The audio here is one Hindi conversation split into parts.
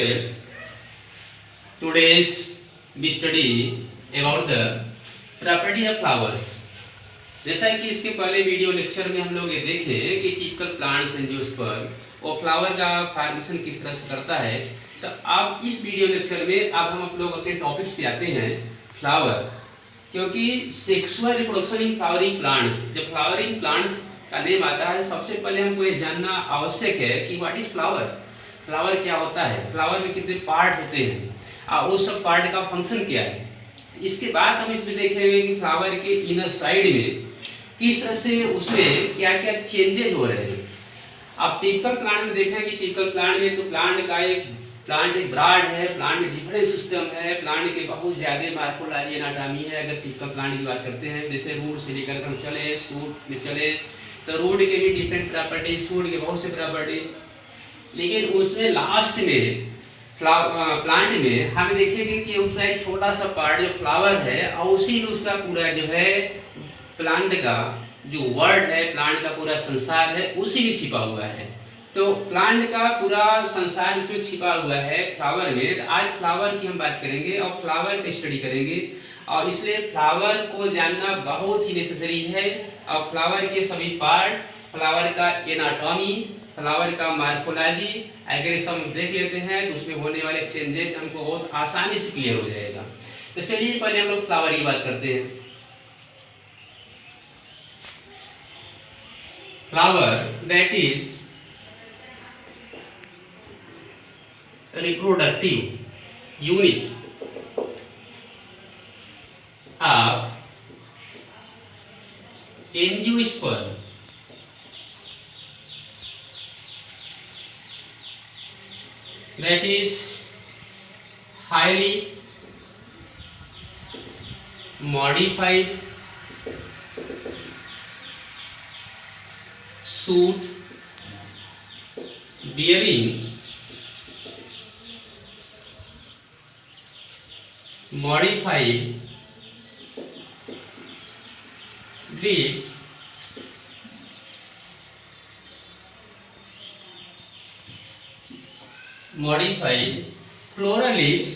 12. Today's we study about the property of flowers. जैसा कि इसके पहले वीडियो लेक्चर में हम लोग ये देखे कि टिपिकल प्लांट्स एंजियोस्पर्म वो फ्लावर का फॉर्मेशन किस तरह से करता है, तो अब इस वीडियो लेक्चर में अब हम लोग अपने टॉपिक्स पे आते हैं फ्लावर। क्योंकि sexual reproduction in flowering plants, जब फ्लावरिंग प्लांट्स का नेम आता है सबसे पहले हमको ये जानना आवश्यक है कि व्हाट इज फ्लावर, फ्लावर क्या होता है, फ्लावर में कितने पार्ट होते हैं और उस सब पार्ट का फंक्शन क्या है। इसके बाद हम इसमें देखेंगे कि फ्लावर के इनर साइड में किस तरह से उसमें क्या क्या चेंजेज हो रहे हैं। आप टिपिकल प्लांट में देखें कि टिपिकल प्लांट में तो प्लांट एक ब्रॉड है, प्लांट में डिफरेंट सिस्टम है, प्लांट के बहुत ज़्यादा मार्फोलॉजी एनाटॉमी है। अगर टिपिकल प्लांट की बात करते हैं, जैसे रूट से लेकर हम चले शूट में चले तो रूट के भी डिफरेंट प्रॉपर्टी, शूट के बहुत से प्रॉपर्टी, लेकिन उसमें लास्ट में प्लांट में हम देखेंगे कि उसका एक छोटा सा पार्ट जो फ्लावर है और उसी में उसका पूरा जो है प्लांट का जो वर्ड है, प्लांट का पूरा संसार है उसी में छिपा हुआ है। तो प्लांट का पूरा संसार इसमें छिपा हुआ है फ्लावर में। तो आज फ्लावर की हम बात करेंगे और फ्लावर की स्टडी करेंगे, और इसलिए फ्लावर को जानना बहुत ही नेसेसरी है। और फ्लावर के सभी पार्ट, फ्लावर का एनाटॉमी, फ्लावर का मार्फोलॉजी अगर ये सब देख लेते हैं तो उसमें होने वाले चेंजेस हमको बहुत आसानी से क्लियर हो जाएगा। तो चलिए पहले हम लोग फ्लावर की बात करते हैं। Flower that is reproductive unit of angiosperm, that is highly modified shoot bearing modified leaves modified floral leaves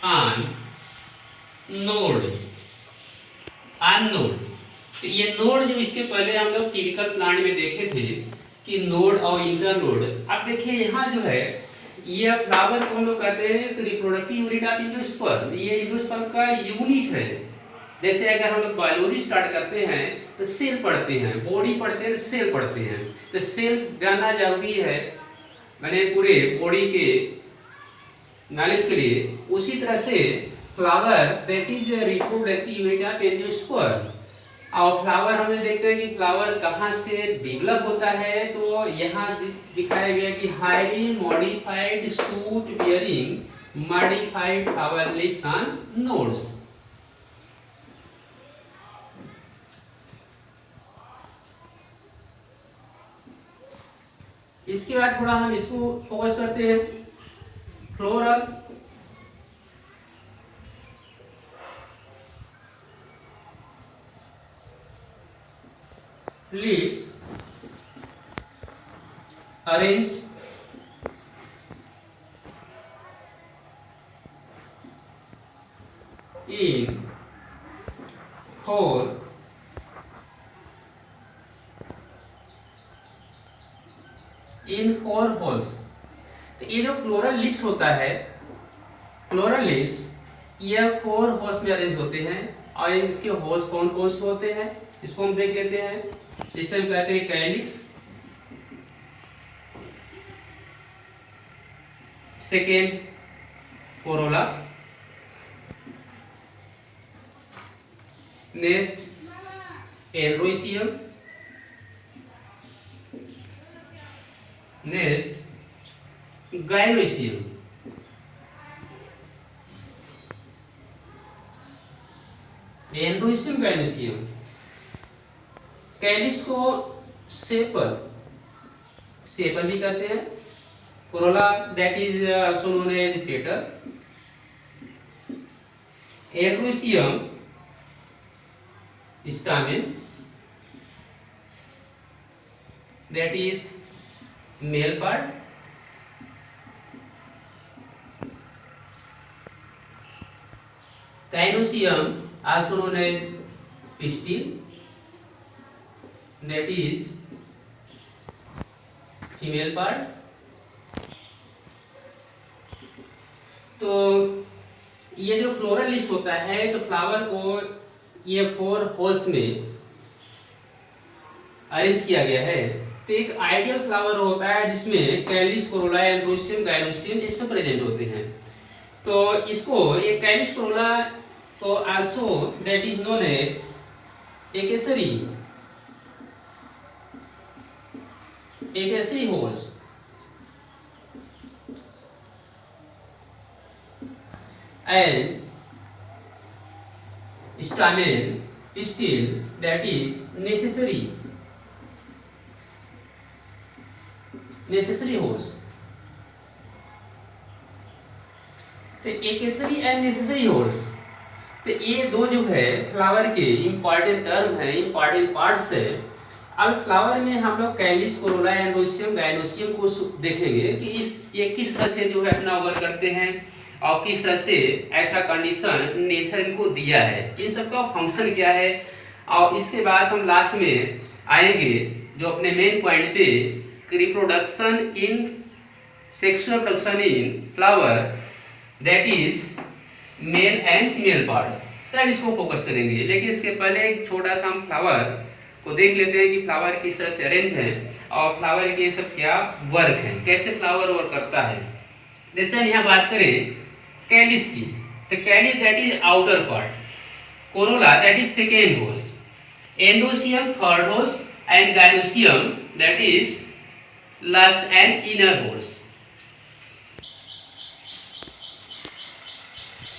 on node। तो ये नोड जो इसके पहले हम लोग टिपिकल प्लांट में देखे थे कि नोड और इंटर नोड। अब देखिए यहाँ जो है ये फ्लावर को हम लोग कहते हैं तो रिप्रोडक्टिव यूनिट ऑफ एंजियोस्पर्म, ये एंजियोस्पर्म का यूनिट है। जैसे अगर हम लोग बायोलॉजी स्टार्ट करते हैं तो सेल पढ़ते हैं, बॉडी पढ़ते हैं तो सेल पढ़ते हैं, तो सेल जानना जरूरी है मैंने पूरे बॉडी के नॉलेज के लिए। उसी तरह से flower that is reproductive unit of angiosperm. और फ्लावर हमें देखते हैं कि फ्लावर कहाँ से डेवलप होता है, तो यहाँ दिखाया गया कि highly modified shoot bearing modified flower leaves on nodes. इसके बाद थोड़ा हम इसको फोकस करते हैं। Floral leaves arranged in 4 holes। तो ये जो फ्लोरल लीव्स होता है, फ्लोरल लीव्स ये 4 होल्स में अरेंज होते हैं। और इसके होल्स कौन कौन से होते हैं इसको हम देख लेते हैं। जिसे हम कहते हैं calyx, second corolla, next androecium, next gynoecium. Androecium, gynoecium. Calyx को सेपल भी कहते हैं। Corolla that is also known as petal. Androecium stamen, that is male part. Gynoecium, also known as pistil, that is female part. तो ये जो फ्लोरल लिस्ट होता है तो फ्लावर को ये 4 होल्स में अरेंज किया गया है. तो एक आइडियल फ्लावर होता है जिसमें कैलिस, कोरोला, एंड्रोसियम, गाइनोसियम ये सब प्रेजेंट होते हैं. तो इसको ये कैलिस कोरोला को also that is known as accessory whorls. And stamen pistil that is necessary holes. तो एकैसरी एंड नेसेसरी होल्स, तो ये दो जो है फ्लावर के इम्पॉर्टेंट टर्म है, इम्पॉर्टेंट पार्ट्स है. अब फ्लावर में हम लोग कैलिस, कोरोला, एंड्रोसियम, गाइनोसियम को देखेंगे कि ये किस तरह से जो है अपना वर्क करते हैं और किस तरह से ऐसा कंडीशन नेचर इनको दिया है, इन सब का फंक्शन क्या है. और इसके बाद हम लास्ट में आएंगे जो अपने मेन पॉइंट पे reproduction in sexual production in flower that is male and female parts, तब इसको फोकस करेंगे. लेकिन इसके पहले एक छोटा सा हम फ्लावर को देख लेते हैं कि फ्लावर किस तरह से अरेंज है और फ्लावर के सब क्या वर्क है, कैसे फ्लावर वर्क करता है. जैसे हम यहाँ बात करें कैलिस की, तो Kallis that is outer part, Corolla that is second holes, एंडोसियम third holes and gynoecium that is last and inner holes.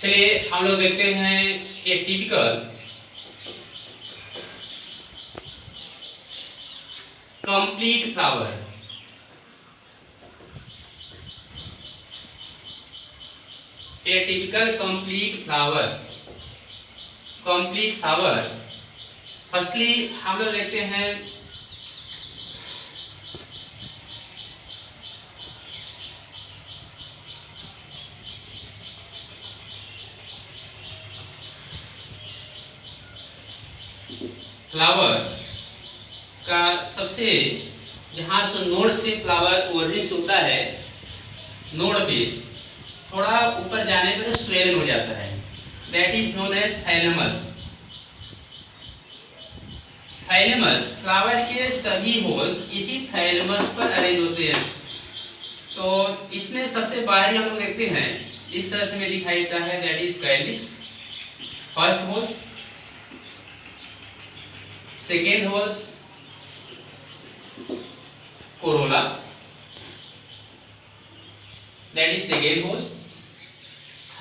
चलिए हम लोग देखते हैं एक typical complete flower. A typical complete flower. Firstly हम लोग देखते हैं फ्लावर का सबसे जहाँ से नोड से फ्लावर ओरिजिन होता है, नोड पे थोड़ा ऊपर जाने पर स्वेलन हो जाता है, that is known as thalamus. Thalamus flower के सभी होल्स इसी थाइलेमस पर अरेंज होते हैं. तो इसमें सबसे बाहरी हम लोग देखते हैं इस तरह से में दिखाई देता है, that is calyx, first holes, second holes Corolla that is second holes,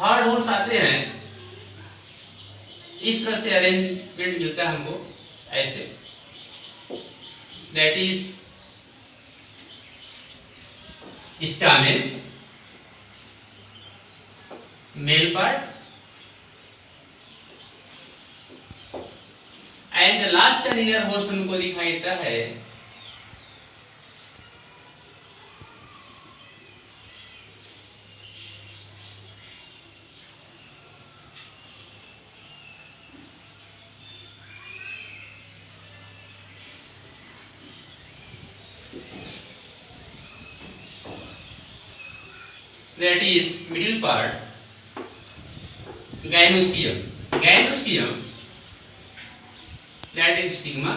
third holes आते हैं इस तरह से अरेंजमेंट मिलता है हमको ऐसे, that is stamen male part and the last and inner holes हमको दिखाई देता है that is middle part gynoecium. Gynoecium that is stigma,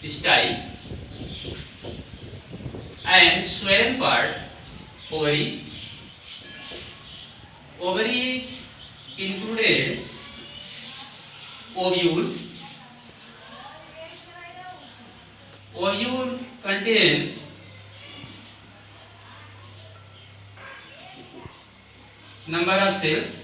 style and swollen part ovary. Ovary included ovule. Ovule contain number of cells.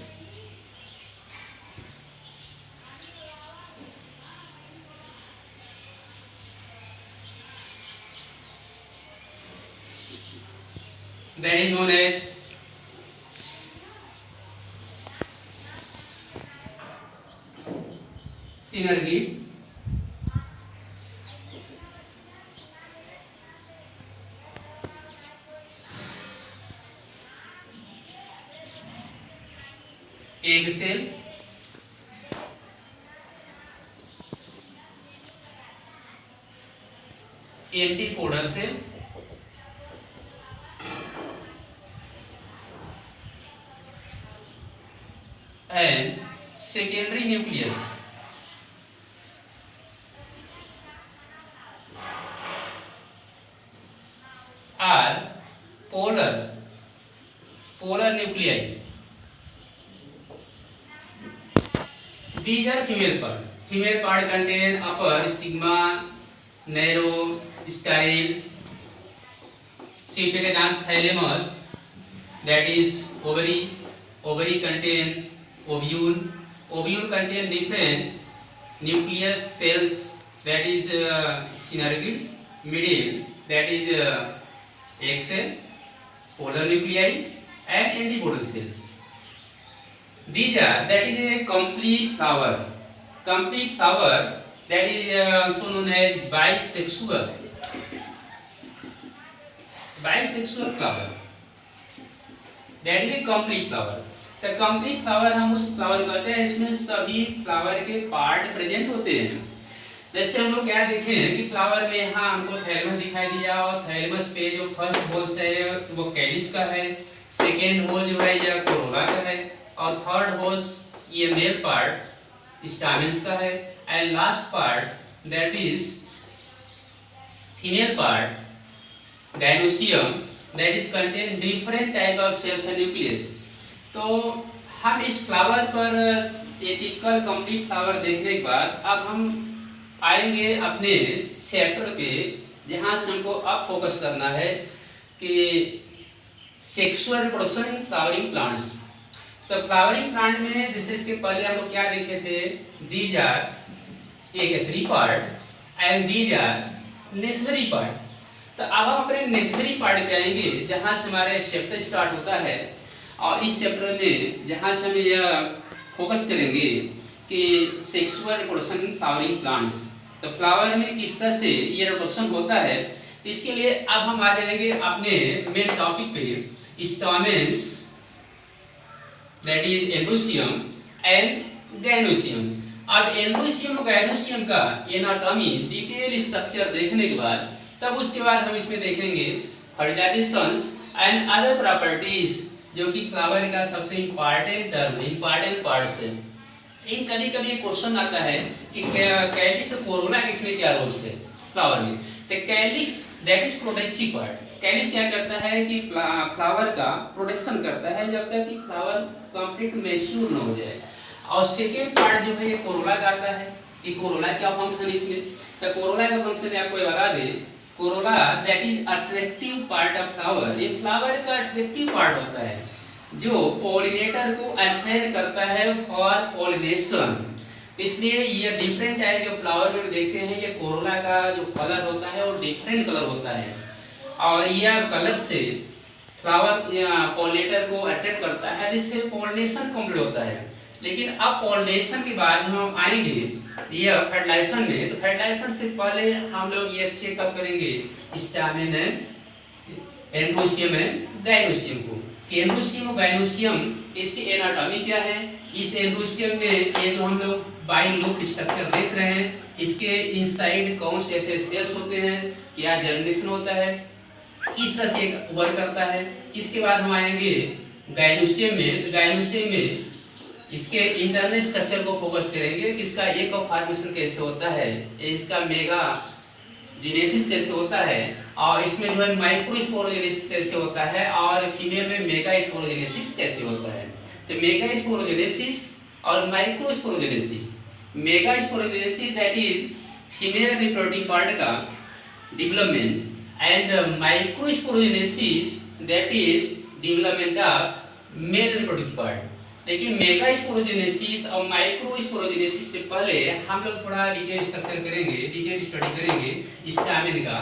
That is known as synergy. Egg cell, antipodal cell, and secondary nucleus. Are polar nuclei. These are female part. Female part contain upper stigma, narrow, style, separated and thalamus, that is ovary. Ovary contain ovule. Ovule contain different nucleus cells, that is synergids. Middle, that is egg cell, polar nuclei and antipodal cells. These are, that is a complete flower. Complete flower, that is also known as bisexual. Bisexual flower, that is a complete flower. तो complete flower हम उस फ्लावर कहते हैं इसमें सभी फ्लावर के पार्ट प्रेजेंट होते हैं। जैसे हम लोग क्या देखें कि फ्लावर में यहाँ हमको थैलेमस दिखाई दिया और थैलेमस पे जो फर्स्ट होल है वो कैलिस का है, सेकेंड होल जो है यह कोरोला का है और थर्ड होल ये मेल पार्ट स्टामेन्स का है and last part that is female part gynoecium, that is contain different type of cells and nucleus. तो हम इस फ्लावर पर ये टिपिकल कंप्लीट फ्लावर देखने के बाद अब हम आएंगे अपने चैप्टर पे जहाँ से हमको अब फोकस करना है कि sexual reproduction in flowering plants. तो फ्लावरिंग प्लांट में जैसे इसके पहले हम लोग क्या देखे थे, these are accessory part and these are necessary part. तो अब हम अपने नेसेसरी पार्ट पे आएंगे जहाँ से हमारा चैप्टर स्टार्ट होता है और इस चैप्टर में जहाँ से हम यह फोकस करेंगे कि sexual reproduction in flowering plants. तो फ्लावर में किस तरह से ये रिप्रोडक्शन होता है, इसके लिए अब हम आ जाएंगे अपने मेन टॉपिक पे, stamens, that is androecium and gynoecium. अब एंड्रोसियम और गाइनोसियम का एनाटॉमी डिटेल स्ट्रक्चर देखने के बाद तब उसके बाद हम इसमें देखेंगे फर्टिलाइजेशंस एंड अदर प्रॉपर्टीज, जो कि फ्लावर का सबसे इम्पॉर्टेंट टर्म है, इम्पॉर्टेंट पार्ट्स है। इन कभी कभी क्वेश्चन आता है कि कैलिक्स और कोरोना के इसमें क्या रोल्स है फ्लावर में। तो calyx that is protective part. Calyx क्या करता है कि फ्लावर का प्रोटेक्शन करता है जब तक कि फ्लावर कंप्लीट मैच्योर न हो जाए। और सेकेंड पार्ट जो है ये कोरोला का आता है कि कोरोला क्या फंक्शन इसमें। तो कोरोला का फंक्शन आपको बता दे, corolla that is attractive part of flower. ये फ्लावर का अट्रैक्टिव पार्ट होता है जो पॉलिनेटर को अट्रैक्ट करता है फॉर पॉलिनेशन। इसलिए ये डिफरेंट टाइप के फ्लावर में देखते हैं ये कोरोला का जो कलर होता है वो डिफरेंट कलर होता है और यह कलर से फ्लावर पॉलिनेटर को अट्रैक्ट करता है जिससे पॉलिनेशन कंप्लीट होता है। लेकिन अब पॉलिनेशन के बाद हम आएंगे ये फर्टिलाइजेशन में। तो फर्टिलाइजेशन से पहले हम लोग ये चेकअप करेंगे स्टामेन एंड्रोसियम एंड गाइनोसियम को। एंड्रोसियम और गाइनोसियम इसकी एनाटॉमी क्या है। इस एंड्रोसियम में ये जो हम लोग बाइलोब स्ट्रक्चर देख रहे हैं, इसके इनसाइड कौन से ऐसे सेल्स होते हैं, क्या जर्मिनेशन होता है, इस तरह से वर्क करता है। इसके बाद हम आएंगे गाइनोसियम में। तो गाइनोसियम में इसके इंटरनल स्ट्रक्चर को फोकस करेंगे कि इसका एक फॉर्मेशन कैसे होता है, इसका मेगा जीनेसिस कैसे होता है और इसमें जो है माइक्रोस्पोरोजेनेसिस कैसे होता है और फीमेल में मेगा स्पोरोजेनेसिस कैसे होता है। तो मेगा स्पोरोजेनेसिस और microsporogenesis. Mega sporogenesis that is female reproductive part का development and microsporogenesis that is development of male reproductive part. लेकिन मेगा स्पोरोजेनेसिस और माइक्रो स्पोरोजेनेसिस से पहले हम लोग थोड़ा डिटेल स्ट्रक्चर करेंगे, डिटेल स्टडी करेंगे स्टामेन का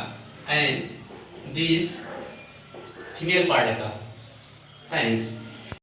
एंड दिस फीमेल पार्ट का। थैंक्स।